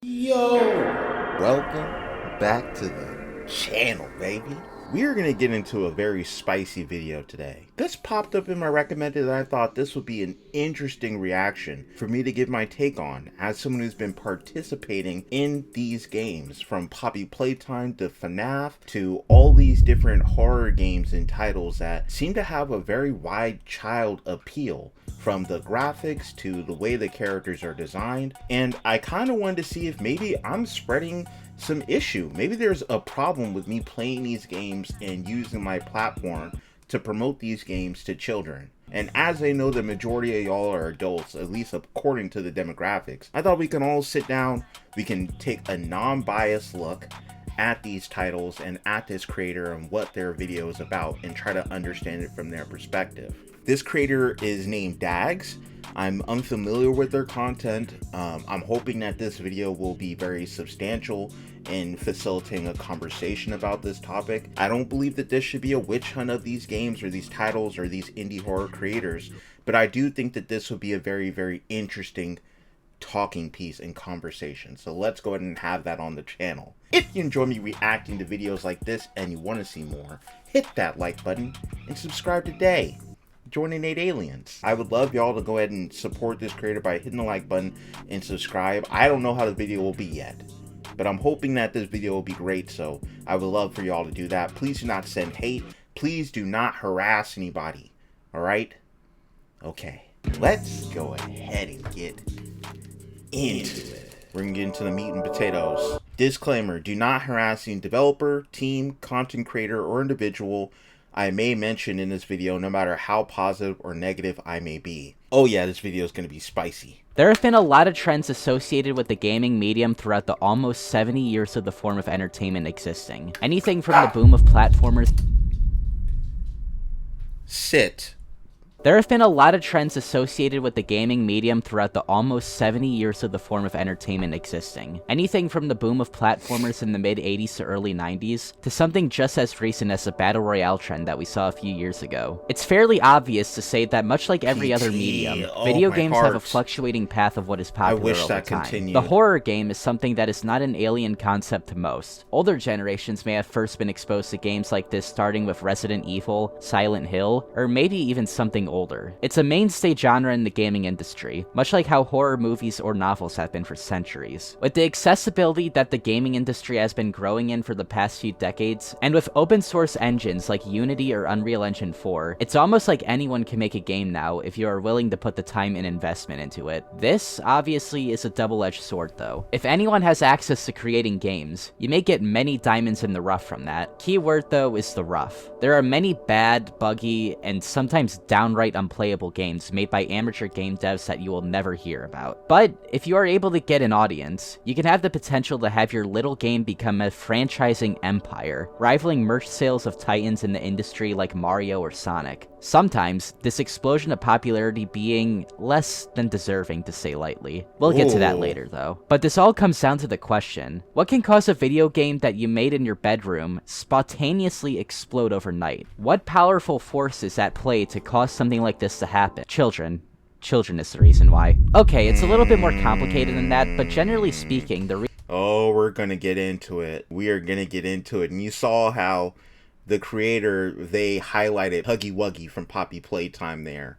Yo! Welcome back to the channel, baby. We are going to get into a very spicy video today. This popped up in my recommended and I thought this would be an interesting reaction for me to give my take on as someone who's been participating in these games, from Poppy Playtime to FNAF to all these different horror games and titles that seem to have a very wide child appeal, from the graphics to the way the characters are designed. And I kind of wanted to see if maybe I'm spreading some issue. Maybe there's a problem with me playing these games and using my platform to promote these games to children. And as I know the majority of y'all are adults, at least according to the demographics, I thought we can all sit down, we can take a non-biased look at these titles and at this creator and what their video is about and try to understand it from their perspective. This creator is named Dags. I'm unfamiliar with their content. I'm hoping that this video will be very substantial in facilitating a conversation about this topic. I don't believe that this should be a witch hunt of these games or these titles or these indie horror creators, but I do think that this would be a very, very interesting talking piece and conversation. So let's go ahead and have that on the channel. If you enjoy me reacting to videos like this and you want to see more, hit that like button and subscribe today. Join Innate Aliens. I would love y'all to go ahead and support this creator by hitting the like button and subscribe. I don't know how the video will be yet, but I'm hoping that this video will be great, so I would love for y'all to do that. Please do not send hate. Please do not harass anybody. Alright? Okay. Let's go ahead and get into it. We're gonna get into the meat and potatoes. Disclaimer: do not harass any developer, team, content creator, or individual I may mention in this video, no matter how positive or negative I may be. Oh yeah, this video is going to be spicy. There have been a lot of trends associated with the gaming medium throughout the almost 70 years of the form of entertainment existing. Anything from the boom of platformers. Sit. There have been a lot of trends associated with the gaming medium throughout the almost 70 years of the form of entertainment existing. Anything from the boom of platformers in the mid-80s to early 90s, to something just as recent as the Battle Royale trend that we saw a few years ago. It's fairly obvious to say that much like every other medium, video games have a fluctuating path of what is popular over time. Continued. The horror game is something that is not an alien concept to most. Older generations may have first been exposed to games like this starting with Resident Evil, Silent Hill, or maybe even something older. It's a mainstay genre in the gaming industry, much like how horror movies or novels have been for centuries. With the accessibility that the gaming industry has been growing in for the past few decades, and with open source engines like Unity or Unreal Engine 4, it's almost like anyone can make a game now if you are willing to put the time and investment into it. This, obviously, is a double-edged sword though. If anyone has access to creating games, you may get many diamonds in the rough from that. Key word though is the rough. There are many bad, buggy, and sometimes downright unplayable games made by amateur game devs that you will never hear about. But if you are able to get an audience, you can have the potential to have your little game become a franchising empire, rivaling merch sales of titans in the industry like Mario or Sonic. Sometimes, this explosion of popularity being less than deserving, to say lightly. We'll get to that later though. But this all comes down to the question: what can cause a video game that you made in your bedroom spontaneously explode overnight? What powerful force is at play to cause something like this to happen? Children. Children is the reason why. Okay, it's a little bit more complicated than that, but generally speaking, we're gonna get into it. We are gonna get into it. And you saw how the creator, they highlighted Huggy Wuggy from Poppy Playtime there.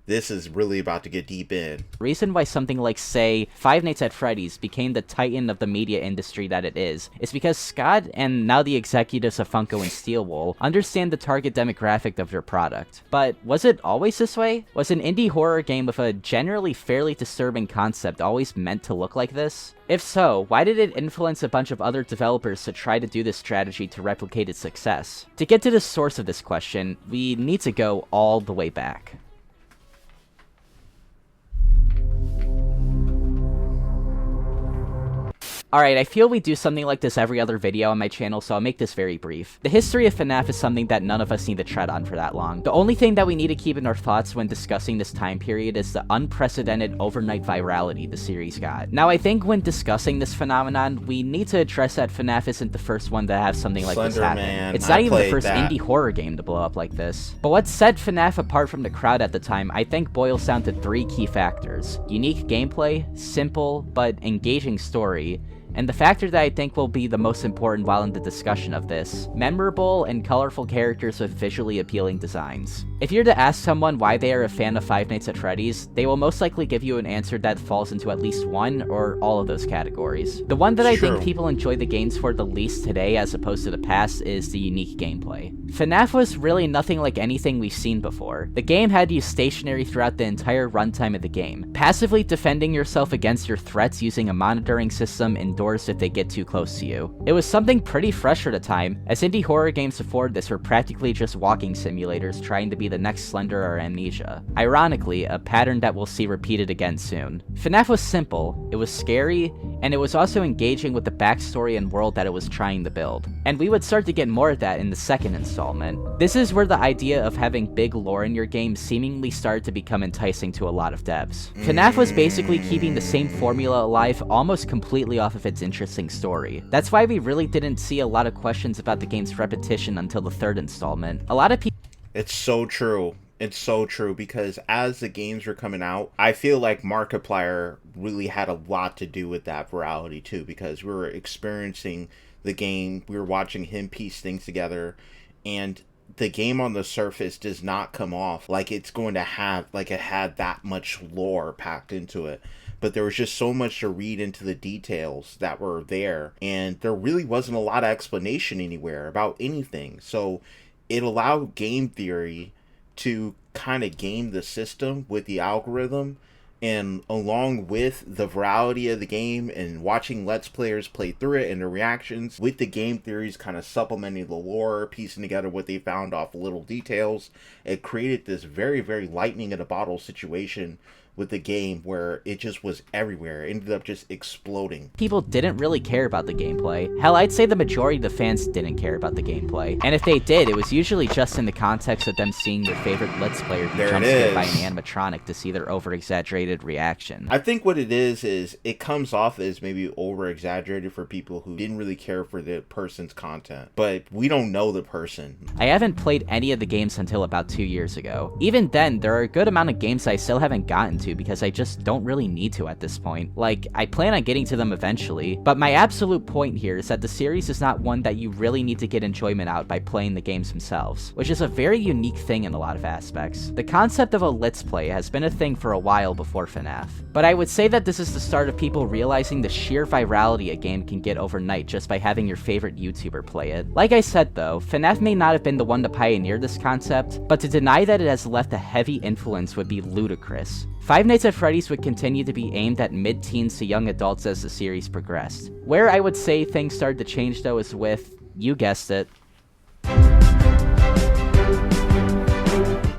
This is really about to get deep in. Reason why something like, say, Five Nights at Freddy's became the titan of the media industry that it is because Scott, and now the executives of Funko and Steelwool, understand the target demographic of their product. But was it always this way? Was an indie horror game with a generally fairly disturbing concept always meant to look like this? If so, why did it influence a bunch of other developers to try to do this strategy to replicate its success? To get to the source of this question, we need to go all the way back. Alright, I feel we do something like this every other video on my channel, so I'll make this very brief. The history of FNAF is something that none of us need to tread on for that long. The only thing that we need to keep in our thoughts when discussing this time period is the unprecedented overnight virality the series got. Now, I think when discussing this phenomenon, we need to address that FNAF isn't the first one to have something like this happen. Man, it's not even the first indie horror game to blow up like this. But what set FNAF apart from the crowd at the time, I think boils down to 3 key factors: unique gameplay, simple but engaging story, and the factor that I think will be the most important while in the discussion of this: memorable and colorful characters with visually appealing designs. If you're to ask someone why they are a fan of Five Nights at Freddy's, they will most likely give you an answer that falls into at least one or all of those categories. The one that I think people enjoy the games for the least today as opposed to the past is the unique gameplay. FNAF was really nothing like anything we've seen before. The game had you stationary throughout the entire runtime of the game, passively defending yourself against your threats using a monitoring system indoors if they get too close to you. It was something pretty fresh for the time, as indie horror games before this were practically just walking simulators trying to be the next Slender or Amnesia. Ironically, a pattern that we'll see repeated again soon. FNAF was simple, it was scary, and it was also engaging with the backstory and world that it was trying to build. And we would start to get more of that in the second installment. This is where the idea of having big lore in your game seemingly started to become enticing to a lot of devs. FNAF was basically keeping the same formula alive almost completely off of its interesting story. That's why we really didn't see a lot of questions about the game's repetition until the third installment. A lot of people— It's so true. It's so true, because as the games were coming out, I feel like Markiplier really had a lot to do with that virality too, because we were experiencing the game, we were watching him piece things together, and the game on the surface does not come off like it's going to have, like it had that much lore packed into it. But there was just so much to read into the details that were there, and there really wasn't a lot of explanation anywhere about anything. So it allowed game theory to kind of game the system with the algorithm, and along with the virality of the game and watching Let's Players play through it and the reactions, with the game theories kind of supplementing the lore, piecing together what they found off little details, it created this very, very lightning in a bottle situation with the game where it just was everywhere. It ended up just exploding. People didn't really care about the gameplay. Hell, I'd say the majority of the fans didn't care about the gameplay. And if they did, it was usually just in the context of them seeing their favorite Let's Player be jump-scared by an animatronic to see their over-exaggerated reaction. I think what it is it comes off as maybe over-exaggerated for people who didn't really care for the person's content. But we don't know the person. I haven't played any of the games until about 2 years ago. Even then, there are a good amount of games I still haven't gotten to because I just don't really need to at this point. Like, I plan on getting to them eventually, but my absolute point here is that the series is not one that you really need to get enjoyment out by playing the games themselves, which is a very unique thing in a lot of aspects. The concept of a Let's Play has been a thing for a while before FNAF, but I would say that this is the start of people realizing the sheer virality a game can get overnight just by having your favorite YouTuber play it. Like I said though, FNAF may not have been the one to pioneer this concept, but to deny that it has left a heavy influence would be ludicrous. Five Nights at Freddy's would continue to be aimed at mid-teens to young adults as the series progressed. Where I would say things started to change though is with, you guessed it,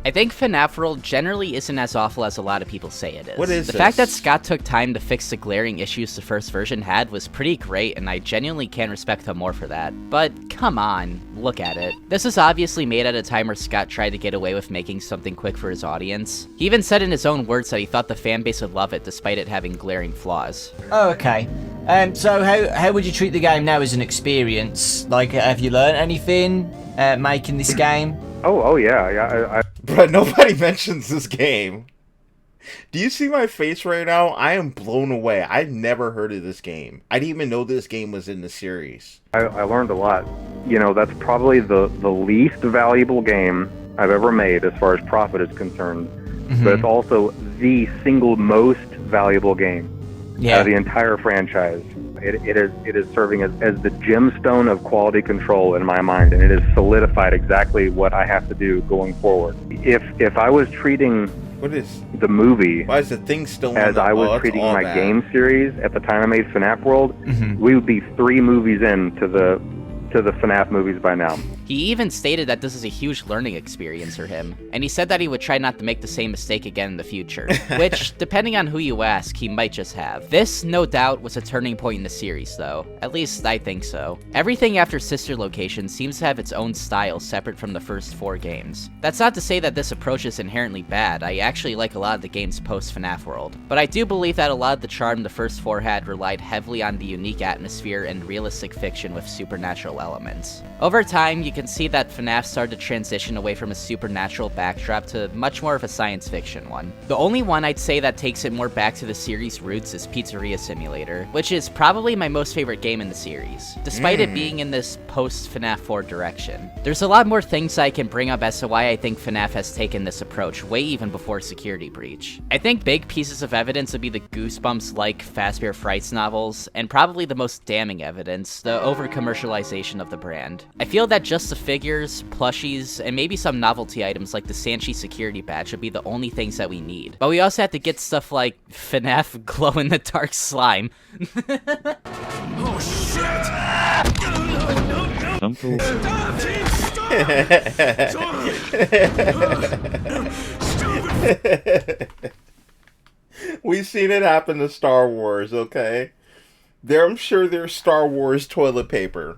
I think FNAF World generally isn't as awful as a lot of people say it is. What is the fact that Scott took time to fix the glaring issues the first version had was pretty great, and I genuinely can respect him more for that. But come on, look at it. This is obviously made at a time where Scott tried to get away with making something quick for his audience. He even said in his own words that he thought the fanbase would love it despite it having glaring flaws. Oh, okay. So how would you treat the game now as an experience? Like, have you learned anything making this game? Oh yeah. But nobody mentions this game. Do you see my face right now? I am blown away. I've never heard of this game. I didn't even know this game was in the series. I learned a lot. You know, that's probably the least valuable game I've ever made as far as profit is concerned. Mm-hmm. But it's also the single most valuable game out of the entire franchise. It is serving as the gemstone of quality control in my mind, and it has solidified exactly what I have to do going forward. If I was treating the movie why is the thing still as I was treating my game series at the time I made FNAF World, we would be 3 movies into the FNAF movies by now. He even stated that this is a huge learning experience for him, and he said that he would try not to make the same mistake again in the future, which, depending on who you ask, he might just have. This, no doubt, was a turning point in the series, though. At least, I think so. Everything after Sister Location seems to have its own style separate from the first 4 games. That's not to say that this approach is inherently bad. I actually like a lot of the game's post-FNAF world, but I do believe that a lot of the charm the first 4 had relied heavily on the unique atmosphere and realistic fiction with supernatural elements. Over time, you can see that FNAF started to transition away from a supernatural backdrop to much more of a science fiction one. The only one I'd say that takes it more back to the series' roots is Pizzeria Simulator, which is probably my most favorite game in the series, despite it being in this post-FNAF 4 direction. There's a lot more things I can bring up as to why I think FNAF has taken this approach way even before Security Breach. I think big pieces of evidence would be the Goosebumps-like Fazbear Frights novels, and probably the most damning evidence, the over-commercialization of the brand. I feel that just the figures, plushies, and maybe some novelty items like the Sanchi security badge would be the only things that we need. But we also have to get stuff like FNAF glow-in-the-dark slime. Oh shit! Uncle. We've seen it happen to Star Wars, okay? I'm sure there's Star Wars toilet paper.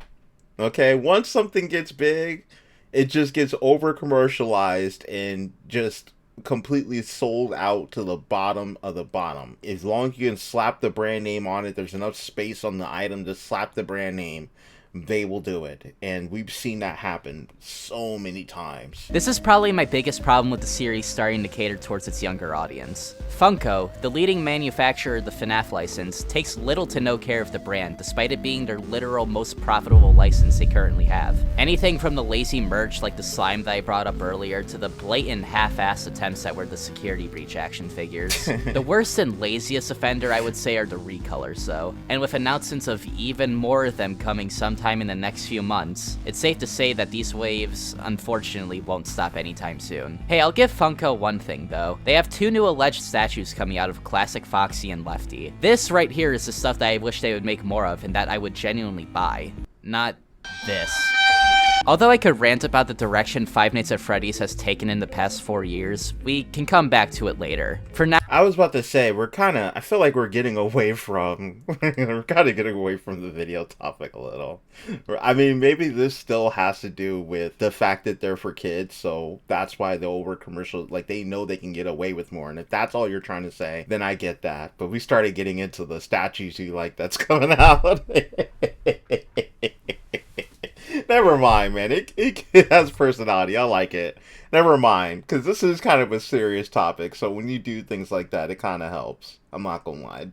Okay? Once something gets big, it just gets over commercialized and just completely sold out to the bottom of the bottom. As long as you can slap the brand name on it, there's enough space on the item to slap the brand name, they will do it. And we've seen that happen so many times. This is probably my biggest problem with the series starting to cater towards its younger audience. Funko, the leading manufacturer of the FNAF license, takes little to no care of the brand, despite it being their literal most profitable license they currently have. Anything from the lazy merch like the slime that I brought up earlier, to the blatant half-assed attempts that were the Security Breach action figures. The worst and laziest offender I would say are the recolors though, and with announcements of even more of them coming sometime in the next few months, it's safe to say that these waves unfortunately won't stop anytime soon. Hey, I'll give Funko one thing though. They have 2 new alleged statues coming out of Classic Foxy and Lefty. This right here is the stuff that I wish they would make more of and that I would genuinely buy. Not this. Although I could rant about the direction Five Nights at Freddy's has taken in the past 4 years, we can come back to it later. For now, I was about to say, I feel like we're getting away from, we're kind of getting away from the video topic a little. I mean, maybe this still has to do with the fact that they're for kids, so that's why the over commercial, like they know they can get away with more. And if that's all you're trying to say, then I get that. But we started getting into the statues you like that's coming out. Never mind, man. It has personality. I like it. Never mind, because this is kind of a serious topic. So when you do things like that, it kind of helps. I'm not gonna lie.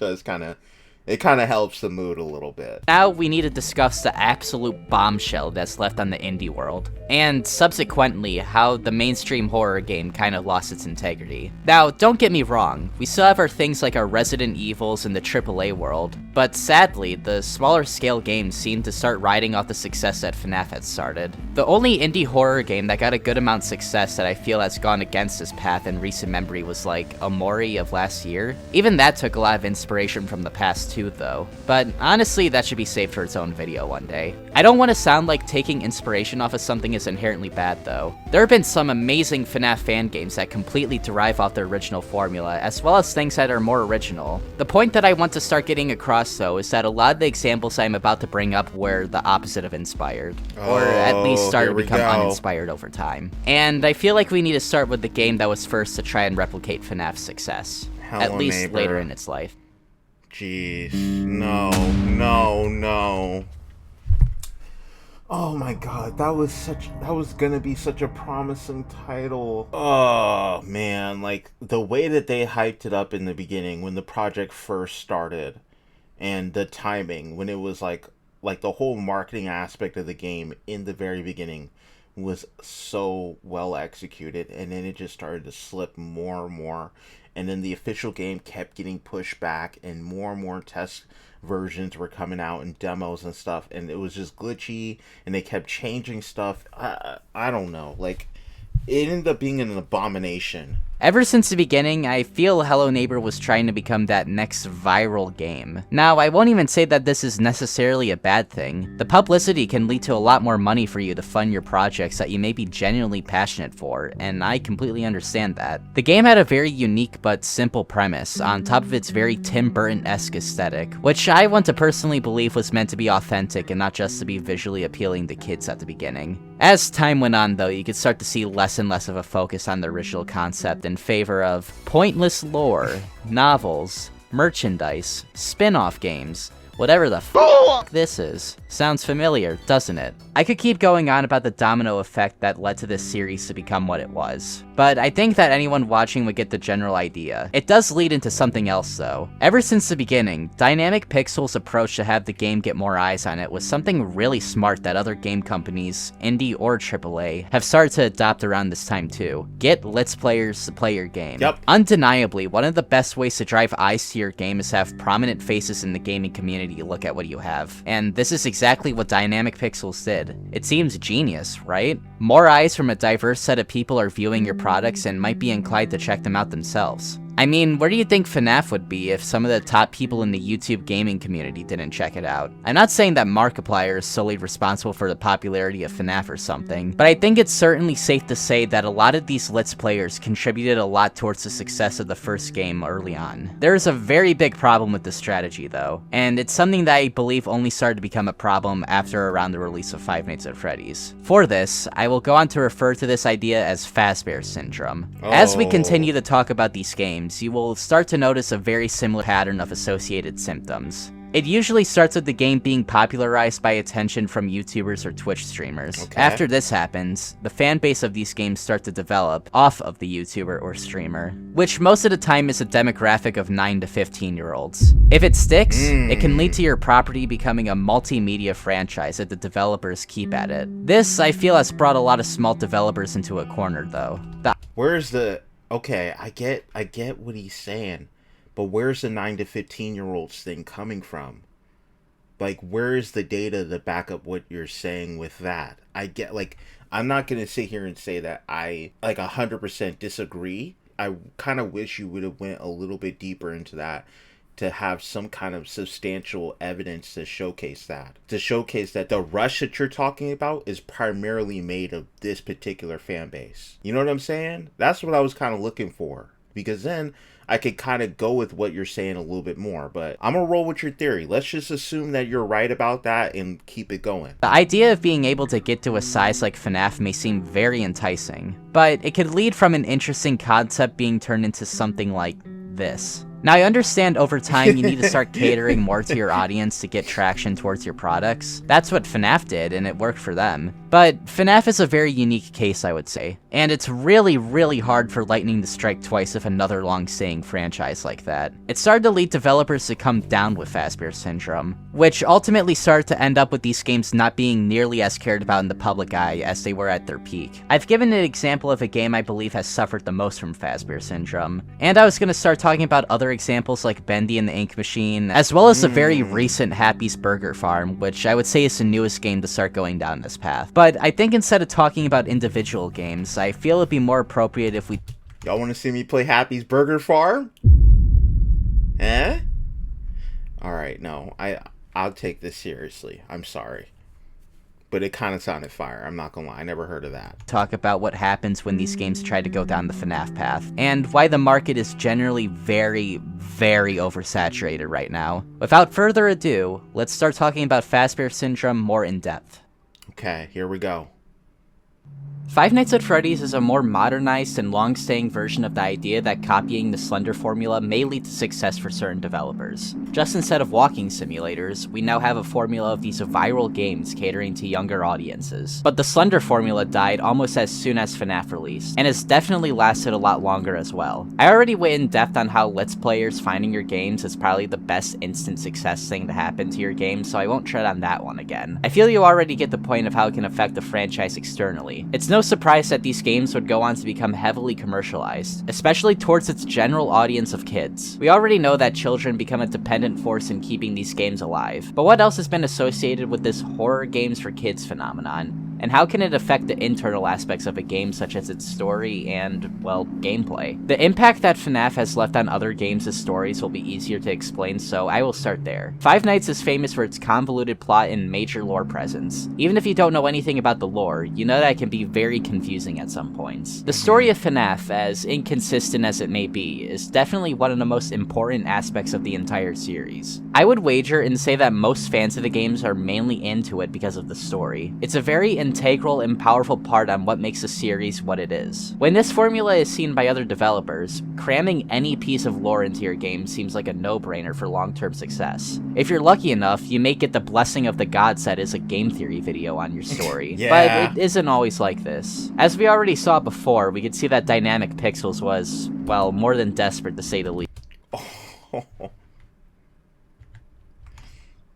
It kind of helps the mood a little bit. Now we need to discuss the absolute bombshell that's left on the indie world, and subsequently how the mainstream horror game kind of lost its integrity. Now, don't get me wrong, we still have our things like our Resident Evils in the AAA world, but sadly, the smaller scale games seem to start riding off the success that FNAF had started. The only indie horror game that got a good amount of success that I feel has gone against this path in recent memory was like Amori of last year. Even that took a lot of inspiration from the past too though, but honestly that should be saved for its own video one day. I don't want to sound like taking inspiration off of something is inherently bad though. There have been some amazing FNAF fan games that completely derive off their original formula, as well as things that are more original. The point that I want to start getting across though is that a lot of the examples I'm about to bring up were the opposite of inspired, or at least started to become uninspired over time. And I feel like we need to start with the game that was first to try and replicate FNAF's success, at least later in its life. Jeez, no. Oh my god, that was gonna be such a promising title. Oh man, like the way that they hyped it up in the beginning when the project first started, and the timing when it was like the whole marketing aspect of the game in the very beginning was so well executed, and then it just started to slip more and more. And then the official game kept getting pushed back, and more test versions were coming out and demos and stuff, and it was just glitchy, and they kept changing stuff. I don't know, like it ended up being an abomination Ever since the beginning, I feel Hello Neighbor was trying to become that next viral game. Now, I won't even say that this is necessarily a bad thing. The publicity can lead to a lot more money for you to fund your projects that you may be genuinely passionate for, and I completely understand that. The game had a very unique but simple premise, on top of its very Tim Burton-esque aesthetic, which I want to personally believe was meant to be authentic and not just to be visually appealing to kids at the beginning. As time went on though, you could start to see less and less of a focus on the original concept in favor of pointless lore, novels, merchandise, spin-off games, whatever the f this is. Sounds familiar, doesn't it? I could keep going on about the domino effect that led to this series to become what it was, but I think that anyone watching would get the general idea. It does lead into something else though. Ever since the beginning, Dynamic Pixel's approach to have the game get more eyes on it was something really smart that other game companies, indie or AAA, have started to adopt around this time too. Get Let's Players to play your game. Yep. Undeniably, one of the best ways to drive eyes to your game is to have prominent faces in the gaming community look at what you have. And this is exactly what Dynamic Pixels did. It seems genius, right? More eyes from a diverse set of people are viewing your products and might be inclined to check them out themselves. I mean, where do you think FNAF would be if some of the top people in the YouTube gaming community didn't check it out? I'm not saying that Markiplier is solely responsible for the popularity of FNAF or something, but I think it's certainly safe to say that a lot of these Let's Players contributed a lot towards the success of the first game early on. There's a very big problem with this strategy though, and it's something that I believe only started to become a problem after around the release of Five Nights at Freddy's. For this, I will go on to refer to this idea as Fazbear syndrome. As we continue to talk about these games, you will start to notice a very similar pattern of associated symptoms. It usually starts with the game being popularized by attention from YouTubers or Twitch streamers. Okay. After this happens, the fan base of these games start to develop off of the YouTuber or streamer, which most of the time is a demographic of 9 to 15-year-olds. If it sticks, it can lead to your property becoming a multimedia franchise that the developers keep at it. This, I feel, has brought a lot of small developers into a corner though. Where's the... Okay, I get what he's saying, but where's the 9 to 15-year-olds thing coming from? Like, where is the data to back up what you're saying with that? I get, like, I'm not going to sit here and say that I, like, 100% disagree. I kind of wish you would have went a little bit deeper into that to have some kind of substantial evidence to showcase that. To showcase that the rush that you're talking about is primarily made of this particular fan base. You know what I'm saying? That's what I was kind of looking for. Because then I could kind of go with what you're saying a little bit more. But I'm going to roll with your theory. Let's just assume that you're right about that and keep it going. The idea of being able to get to a size like FNAF may seem very enticing, but it could lead from an interesting concept being turned into something like this. Now, I understand over time you need to start catering more to your audience to get traction towards your products. That's what FNAF did, and it worked for them. But FNAF is a very unique case, I would say. And it's really, really hard for lightning to strike twice with another long-staying franchise like that. It started to lead developers to come down with Fazbear syndrome, which ultimately started to end up with these games not being nearly as cared about in the public eye as they were at their peak. I've given an example of a game I believe has suffered the most from Fazbear syndrome, and I was going to start talking about other examples like Bendy and the Ink Machine, as well as the very recent Happy's Burger Farm, which I would say is the newest game to start going down this path. But I think instead of talking about individual games, I feel it'd be more appropriate if we... Y'all want to see me play Happy's Burger Farm? Eh? Alright, no. I'll take this seriously. I'm sorry. But it kind of sounded fire. I'm not gonna lie. I never heard of that. Talk about what happens when these games try to go down the FNAF path, and why the market is generally very, very oversaturated right now. Without further ado, let's start talking about Fazbear syndrome more in depth. Okay, here we go. Five Nights at Freddy's is a more modernized and long-staying version of the idea that copying the Slender formula may lead to success for certain developers. Just instead of walking simulators, we now have a formula of these viral games catering to younger audiences. But the Slender formula died almost as soon as FNAF released, and has definitely lasted a lot longer as well. I already went in depth on how Let's Players finding your games is probably the best instant success thing to happen to your game, so I won't tread on that one again. I feel you already get the point of how it can affect the franchise externally. It's no surprise that these games would go on to become heavily commercialized, especially towards its general audience of kids. We already know that children become a dependent force in keeping these games alive, but what else has been associated with this horror games for kids phenomenon? And how can it affect the internal aspects of a game such as its story and, well, gameplay? The impact that FNAF has left on other games' stories will be easier to explain, so I will start there. Five Nights is famous for its convoluted plot and major lore presence. Even if you don't know anything about the lore, you know that it can be very confusing at some points. The story of FNAF, as inconsistent as it may be, is definitely one of the most important aspects of the entire series. I would wager and say that most fans of the games are mainly into it because of the story. It's a very integral and powerful part on what makes the series what it is. When this formula is seen by other developers, cramming any piece of lore into your game seems like a no-brainer for long-term success. If you're lucky enough, you may get the blessing of the gods that is a game theory video on your story. Yeah. But it isn't always like this. As we already saw before, we could see that Dynamic Pixels was, well, more than desperate to say the least.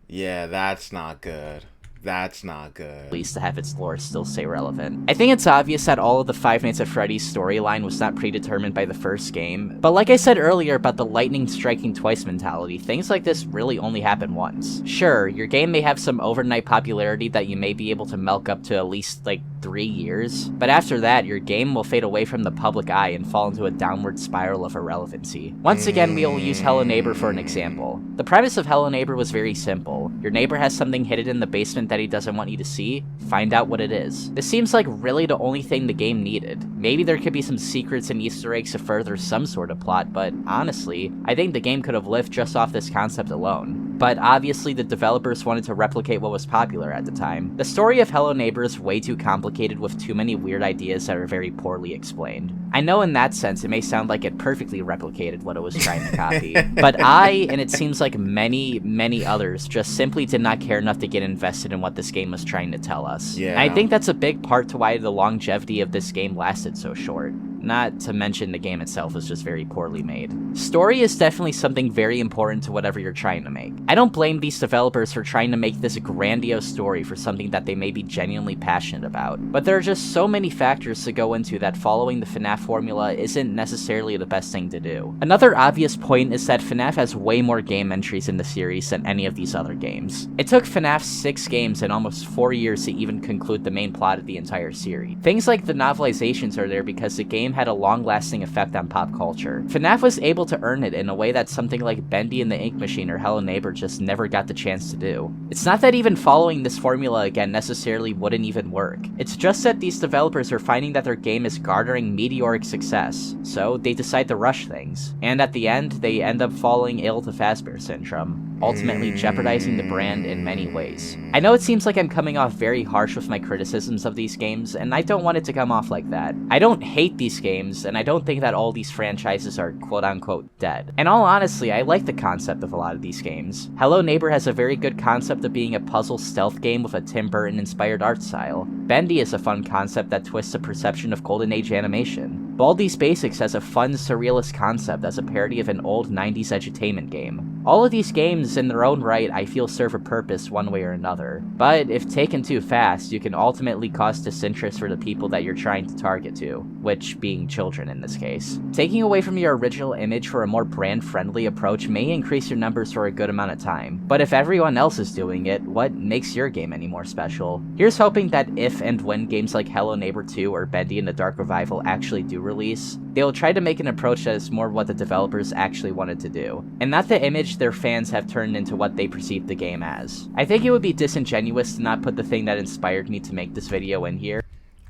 Yeah, that's not good. That's not good. At least to have its lore still stay relevant. I think it's obvious that all of the Five Nights at Freddy's storyline was not predetermined by the first game, but like I said earlier about the lightning striking twice mentality, things like this really only happen once. Sure, your game may have some overnight popularity that you may be able to milk up to at least, like, 3 years, but after that, your game will fade away from the public eye and fall into a downward spiral of irrelevancy. Once again, we will use Hello Neighbor for an example. The premise of Hello Neighbor was very simple. Your neighbor has something hidden in the basement that he doesn't want you to see, find out what it is. This seems like really the only thing the game needed. Maybe there could be some secrets and Easter eggs to further some sort of plot, but honestly, I think the game could have lived just off this concept alone. But obviously the developers wanted to replicate what was popular at the time. The story of Hello Neighbor is way too complicated with too many weird ideas that are very poorly explained. I know in that sense it may sound like it perfectly replicated what it was trying to copy, but I, and it seems like many others, just simply did not care enough to get invested in what this game was trying to tell us. Yeah. And I think that's a big part to why the longevity of this game lasted so short. Not to mention the game itself was just very poorly made. Story is definitely something very important to whatever you're trying to make. I don't blame these developers for trying to make this grandiose story for something that they may be genuinely passionate about, but there are just so many factors to go into that following the FNAF formula isn't necessarily the best thing to do. Another obvious point is that FNAF has way more game entries in the series than any of these other games. It took FNAF 6 games and almost 4 years to even conclude the main plot of the entire series. Things like the novelizations are there because the game had a long-lasting effect on pop culture. FNAF was able to earn it in a way that something like Bendy and the Ink Machine or Hello Neighbor just never got the chance to do. It's not that even following this formula again necessarily wouldn't even work. It's just that these developers are finding that their game is garnering meteoric success, so they decide to rush things. And at the end, they end up falling ill to Fazbear syndrome, ultimately jeopardizing the brand in many ways. I know it seems like I'm coming off very harsh with my criticisms of these games, and I don't want it to come off like that. I don't hate these games, and I don't think that all these franchises are quote-unquote dead. And all honestly, I like the concept of a lot of these games. Hello Neighbor has a very good concept of being a puzzle stealth game with a Tim Burton-inspired art style. Bendy is a fun concept that twists the perception of Golden Age animation. Baldi's Basics has a fun, surrealist concept as a parody of an old 90s edutainment game. All of these games, in their own right, I feel serve a purpose one way or another. But if taken too fast, you can ultimately cause disinterest for the people that you're trying to target to, which being children in this case. Taking away from your original image for a more brand-friendly approach may increase your numbers for a good amount of time, but if everyone else is doing it, what makes your game any more special? Here's hoping that if and when games like Hello Neighbor 2 or Bendy and the Dark Revival actually do release, they'll try to make an approach that is more what the developers actually wanted to do, and not the image their fans have turned into what they perceive the game as. I think it would be disingenuous to not put the thing that inspired me to make this video in here.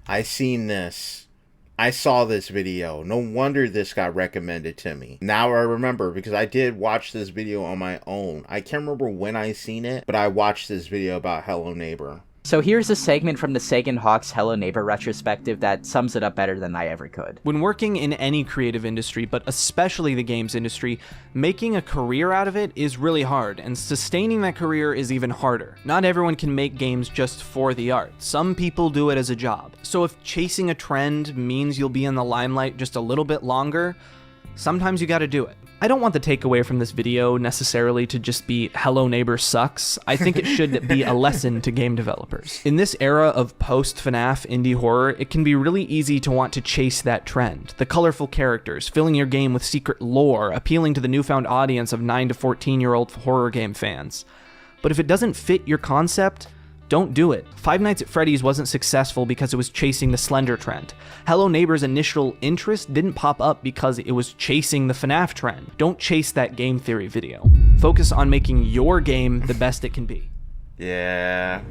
I seen this. I saw this video. No wonder this got recommended to me. Now I remember because I did watch this video on my own. I can't remember when I seen it, but I watched this video about Hello Neighbor. So here's a segment from the Sagan Hawks Hello Neighbor retrospective that sums it up better than I ever could. When working in any creative industry, but especially the games industry, making a career out of it is really hard, and sustaining that career is even harder. Not everyone can make games just for the art. Some people do it as a job. So if chasing a trend means you'll be in the limelight just a little bit longer, sometimes you gotta do it. I don't want the takeaway from this video necessarily to just be Hello Neighbor sucks. I think it should be a lesson to game developers. In this era of post-FNAF indie horror, it can be really easy to want to chase that trend. The colorful characters, filling your game with secret lore, appealing to the newfound audience of 9 to 14-year-old horror game fans. But if it doesn't fit your concept, Don't do it. Five Nights at Freddy's wasn't successful because it was chasing the Slender trend. Hello Neighbor's initial interest didn't pop up because it was chasing the FNAF trend. Don't chase that game theory video. Focus on making your game the best it can be. Yeah.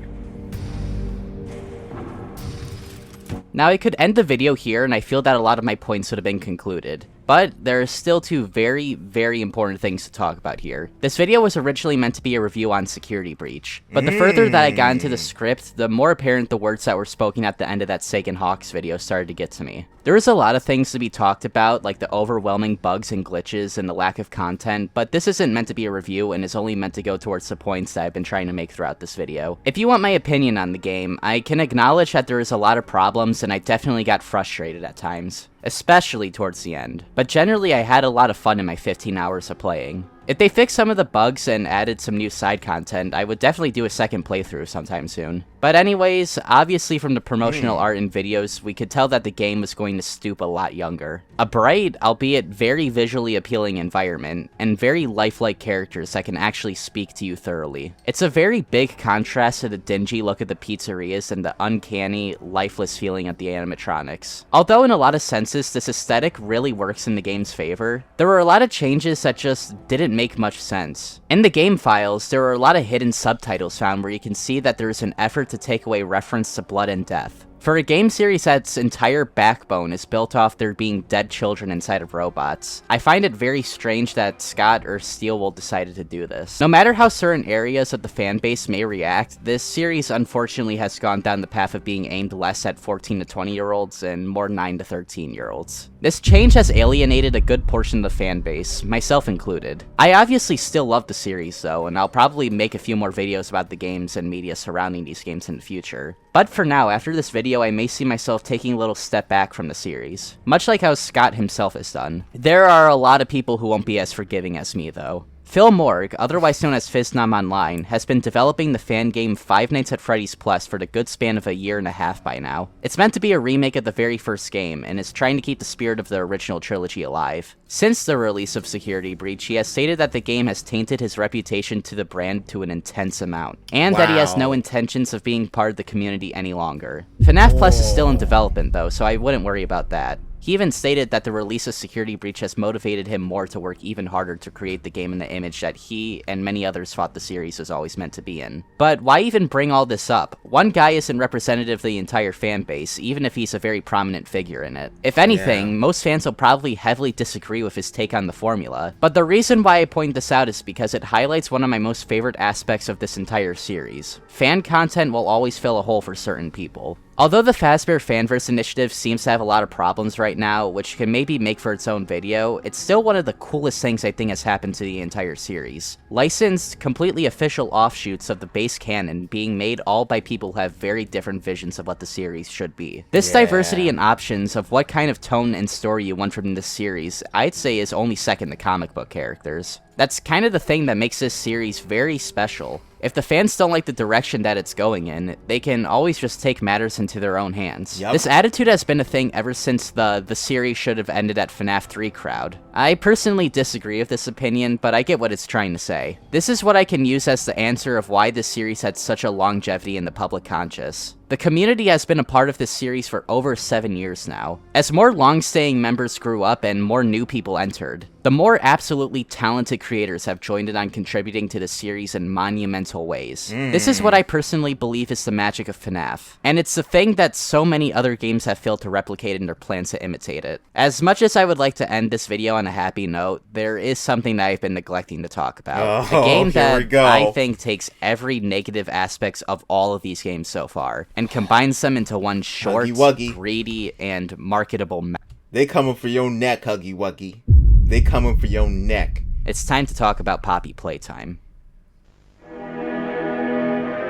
Now I could end the video here, and I feel that a lot of my points would have been concluded. But there are still two very, very important things to talk about here. This video was originally meant to be a review on Security Breach, but the further that I got into the script, the more apparent the words that were spoken at the end of that Sagan Hawks video started to get to me. There was a lot of things to be talked about, like the overwhelming bugs and glitches and the lack of content, but this isn't meant to be a review and is only meant to go towards the points that I've been trying to make throughout this video. If you want my opinion on the game, I can acknowledge that there is a lot of problems and I definitely got frustrated at times, especially towards the end. But generally I had a lot of fun in my 15 hours of playing. If they fixed some of the bugs and added some new side content, I would definitely do a second playthrough sometime soon. But anyways, obviously from the promotional art and videos, we could tell that the game was going to stoop a lot younger. A bright, albeit very visually appealing environment, and very lifelike characters that can actually speak to you thoroughly. It's a very big contrast to the dingy look of the pizzerias and the uncanny, lifeless feeling of the animatronics. Although in a lot of senses, this aesthetic really works in the game's favor, there were a lot of changes that just didn't make much sense. In the game files, there are a lot of hidden subtitles found where you can see that there is an effort to take away reference to blood and death. For a game series that's entire backbone is built off there being dead children inside of robots, I find it very strange that Scott or Steelwool decided to do this. No matter how certain areas of the fanbase may react, this series unfortunately has gone down the path of being aimed less at 14 to 20-year-olds and more 9 to 13-year-olds. This change has alienated a good portion of the fanbase, myself included. I obviously still love the series though, and I'll probably make a few more videos about the games and media surrounding these games in the future. But for now, after this video, I may see myself taking a little step back from the series, much like how Scott himself has done. There are a lot of people who won't be as forgiving as me though. Phil Morg, otherwise known as Fiznam Online, has been developing the fan game Five Nights at Freddy's Plus for the good span of a year and a half by now. It's meant to be a remake of the very first game, and is trying to keep the spirit of the original trilogy alive. Since the release of Security Breach, he has stated that the game has tainted his reputation to the brand to an intense amount, and that he has no intentions of being part of the community any longer. FNAF Plus is still in development though, so I wouldn't worry about that. He even stated that the release of Security Breach has motivated him more to work even harder to create the game in the image that he and many others thought the series was always meant to be in. But why even bring all this up? One guy isn't representative of the entire fan base, even if he's a very prominent figure in it. If anything, most fans will probably heavily disagree with his take on the formula. But the reason why I point this out is because it highlights one of my most favorite aspects of this entire series. Fan content will always fill a hole for certain people. Although the Fazbear Fanverse initiative seems to have a lot of problems right now, which can maybe make for its own video, it's still one of the coolest things I think has happened to the entire series. Licensed, completely official offshoots of the base canon being made all by people who have very different visions of what the series should be. This diversity and options of what kind of tone and story you want from this series, I'd say is only second to comic book characters. That's kind of the thing that makes this series very special. If the fans don't like the direction that it's going in, they can always just take matters into their own hands. This attitude has been a thing ever since the series should have ended at FNAF 3 crowd. I personally disagree with this opinion, but I get what it's trying to say. This is what I can use as the answer of why this series had such a longevity in the public conscious. The community has been a part of this series for over 7 years now. As more long-staying members grew up and more new people entered, the more absolutely talented creators have joined in on contributing to the series in monumental ways. This is what I personally believe is the magic of FNAF, and it's the thing that so many other games have failed to replicate in their plans to imitate it. As much as I would like to end this video on a happy note, there is something that I've been neglecting to talk about. A game that I think takes every negative aspects of all of these games so far, and combines them into one short, greedy, and marketable They coming for your neck, Huggy Wuggy. They coming for your neck. It's time to talk about Poppy Playtime.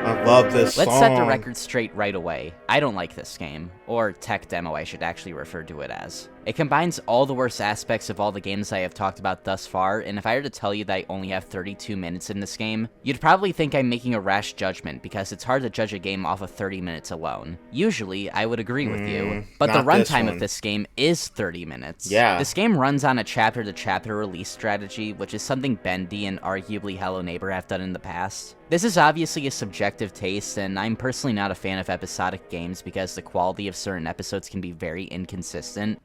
I love this song. Let's set the record straight right away. I don't like this game, or tech demo I should actually refer to it as. It combines all the worst aspects of all the games I have talked about thus far, and if I were to tell you that I only have 32 minutes in this game, you'd probably think I'm making a rash judgment because it's hard to judge a game off of 30 minutes alone. Usually, I would agree with you, but the runtime of this game is 30 minutes. Yeah. This game runs on a chapter-to-chapter release strategy, which is something Bendy and arguably Hello Neighbor have done in the past. This is obviously a subjective taste, and I'm personally not a fan of episodic games because the quality of certain episodes can be very inconsistent.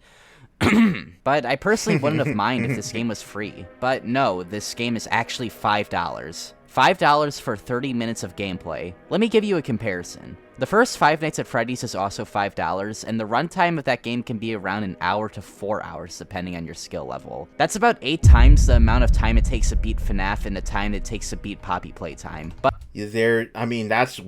But I personally wouldn't have minded if this game was free. But no, this game is actually $5. $5 for 30 minutes of gameplay. Let me give you a comparison. The first Five Nights at Freddy's is also $5, and the runtime of that game can be around an hour to 4 hours, depending on your skill level. That's about 8 times the amount of time it takes to beat FNAF and the time it takes to beat Poppy Playtime. But I mean, that's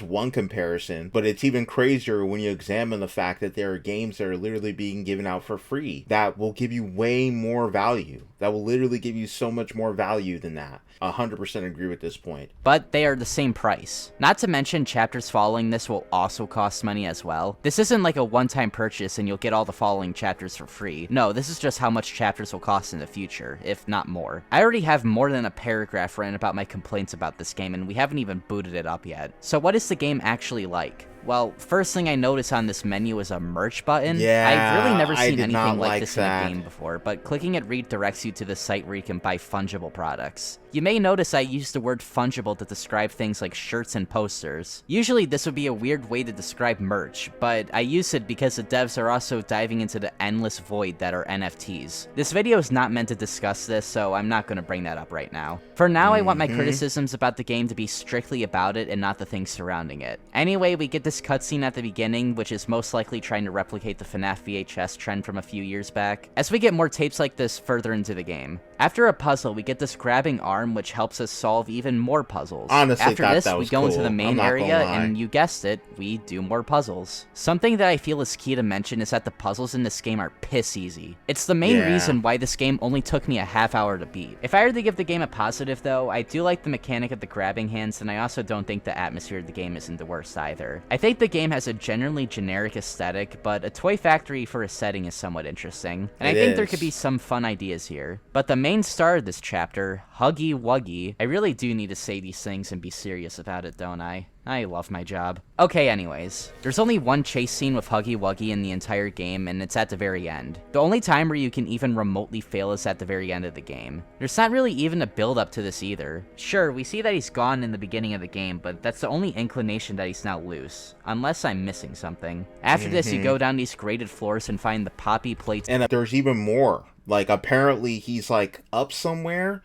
one comparison, but it's even crazier when you examine the fact that there are games that are literally being given out for free that will give you way more value. That will literally give you so much more value than that. 100% agree with this point. But they are the same price. Not to mention, chapters following this will also cost money as well. This isn't like a one-time purchase and you'll get all the following chapters for free. No, this is just how much chapters will cost in the future, if not more. I already have more than a paragraph written about my complaints about this game, and we haven't even booted it up yet. So what is the game actually like? Well, first thing I notice on this menu is a merch button. Yeah, I've really never seen anything like like this that. in a game before, but clicking it redirects you to the site where you can buy fungible products. You may notice I used the word fungible to describe things like shirts and posters. Usually this would be a weird way to describe merch, but I use it because the devs are also diving into the endless void that are NFTs. This video is not meant to discuss this, so I'm not going to bring that up right now. For now, I want my criticisms about the game to be strictly about it and not the things surrounding it. Anyway, we get this cutscene at the beginning, which is most likely trying to replicate the FNAF VHS trend from a few years back, as we get more tapes like this further into the game. After a puzzle, we get this grabbing arm, which helps us solve even more puzzles. Honestly, After this, that we was go into cool. the main I'm not gonna area, lie. and you guessed it, we do more puzzles. Something that I feel is key to mention is that the puzzles in this game are piss easy. It's the main Yeah. reason why this game only took me a half hour to beat. If I were to give the game a positive though, I do like the mechanic of the grabbing hands, and I also don't think the atmosphere of the game isn't the worst either. I think the game has a generally generic aesthetic, but a toy factory for a setting is somewhat interesting, and I think there could be some fun ideas here. But the main star of this chapter, Huggy Wuggy, I really do need to say these things and be serious about it, don't I? I love my job. Okay, anyways. There's only one chase scene with Huggy Wuggy in the entire game, and it's at the very end. The only time where you can even remotely fail is at the very end of the game. There's not really even a build-up to this either. Sure, we see that he's gone in the beginning of the game, but that's the only inclination that he's now loose. Unless I'm missing something. After this, you go down these graded floors and find the Poppy plates. And there's even more. Like, apparently he's, like, up somewhere.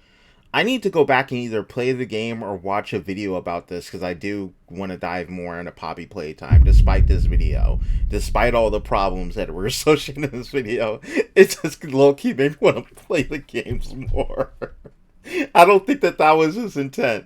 I need to go back and either play the game or watch a video about this, because I do want to dive more into Poppy Playtime, despite this video. Despite all the problems that were associated in this video, it just low-key made me want to play the games more. I don't think that was his intent.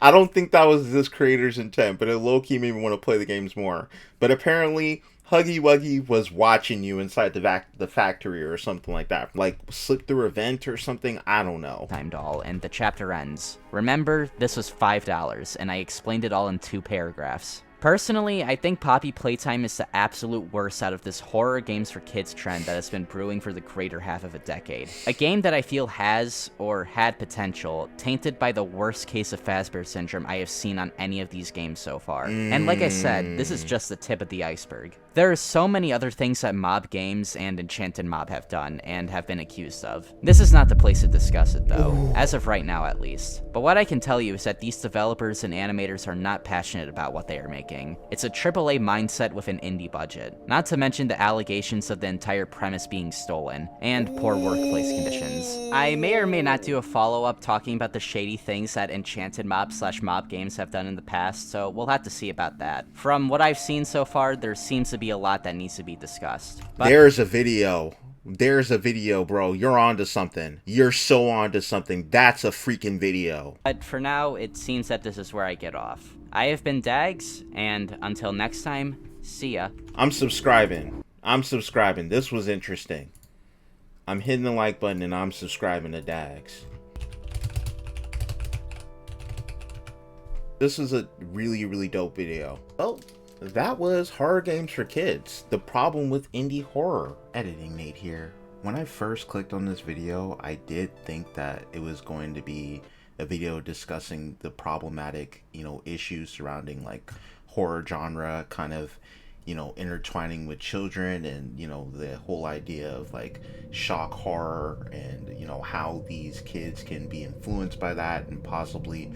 I don't think that was this creator's intent, but it low-key made me want to play the games more. But apparently, Huggy Wuggy was watching you inside the factory or something like that. Like, slip through a vent or something? I don't know. Time doll, and the chapter ends. Remember, this was $5, and I explained it all in 2 paragraphs. Personally, I think Poppy Playtime is the absolute worst out of this horror games for kids trend that has been brewing for the greater half of a decade. A game that I feel has, or had potential, tainted by the worst case of Fazbear syndrome I have seen on any of these games so far. And like I said, this is just the tip of the iceberg. There are so many other things that Mob Games and Enchanted Mob have done, and have been accused of. This is not the place to discuss it though, as of right now at least. But what I can tell you is that these developers and animators are not passionate about what they are making. It's a AAA mindset with an indie budget. Not to mention the allegations of the entire premise being stolen, and poor workplace conditions. I may or may not do a follow-up talking about the shady things that Enchanted Mob / Mob Games have done in the past, so we'll have to see about that. From what I've seen so far, there seems to be a lot that needs to be discussed. But There's a video, bro. You're onto something. You're so onto something. That's a freaking video. But for now, it seems that this is where I get off. I have been Dags, and until next time, see ya. I'm subscribing. This was interesting. I'm hitting the like button and I'm subscribing to Dags. This is a really, really dope video. Well, that was Horror Games for Kids, the problem with indie horror. Editing Nate here. When I first clicked on this video, I did think that it was going to be a video discussing the problematic, issues surrounding like horror genre kind of, intertwining with children and, the whole idea of like shock horror and, how these kids can be influenced by that and possibly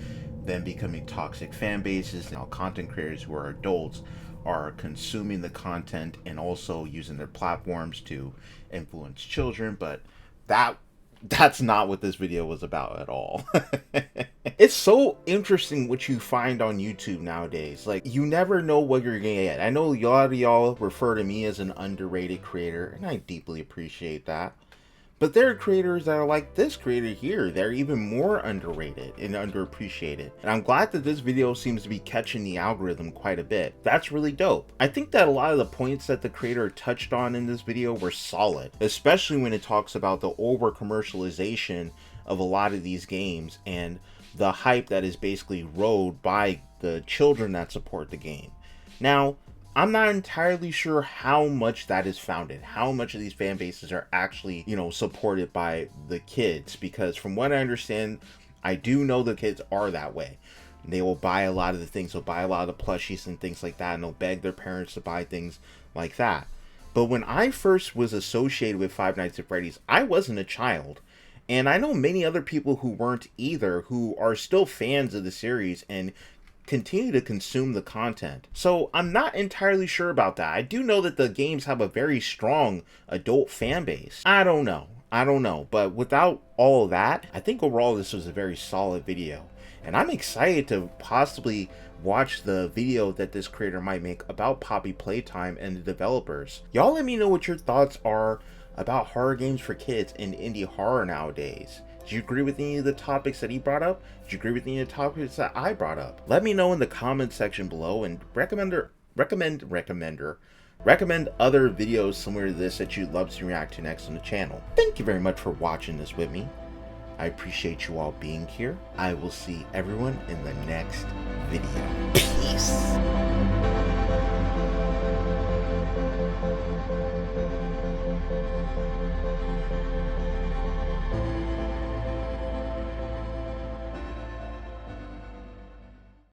them becoming toxic fan bases, and how content creators who are adults are consuming the content and also using their platforms to influence children. But that's not what this video was about at all. It's so interesting what you find on YouTube nowadays. Like, you never know what you're gonna get. I know a lot of y'all refer to me as an underrated creator, and I deeply appreciate that. But there are creators that are like this creator here. They're even more underrated and underappreciated. And I'm glad that this video seems to be catching the algorithm quite a bit. That's really dope. I think that a lot of the points that the creator touched on in this video were solid, especially when it talks about the over commercialization of a lot of these games and the hype that is basically rode by the children that support the game. Now, I'm not entirely sure how much that is founded, how much of these fan bases are actually, supported by the kids, because from what I understand, I do know the kids are that way. They will buy a lot of the things, they'll buy a lot of the plushies and things like that, and they'll beg their parents to buy things like that. But when I first was associated with Five Nights at Freddy's, I wasn't a child. And I know many other people who weren't either, who are still fans of the series and continue to consume the content. So I'm not entirely sure about that. I do know that the games have a very strong adult fan base. I don't know. But without all of that, I think overall this was a very solid video. And I'm excited to possibly watch the video that this creator might make about Poppy Playtime and the developers. Y'all let me know what your thoughts are about horror games for kids and indie horror nowadays. Do you agree with any of the topics that he brought up? Do you agree with any of the topics that I brought up? Let me know in the comment section below, and recommend other videos similar to this that you'd love to react to next on the channel. Thank you very much for watching this with me. I appreciate you all being here. I will see everyone in the next video. Peace.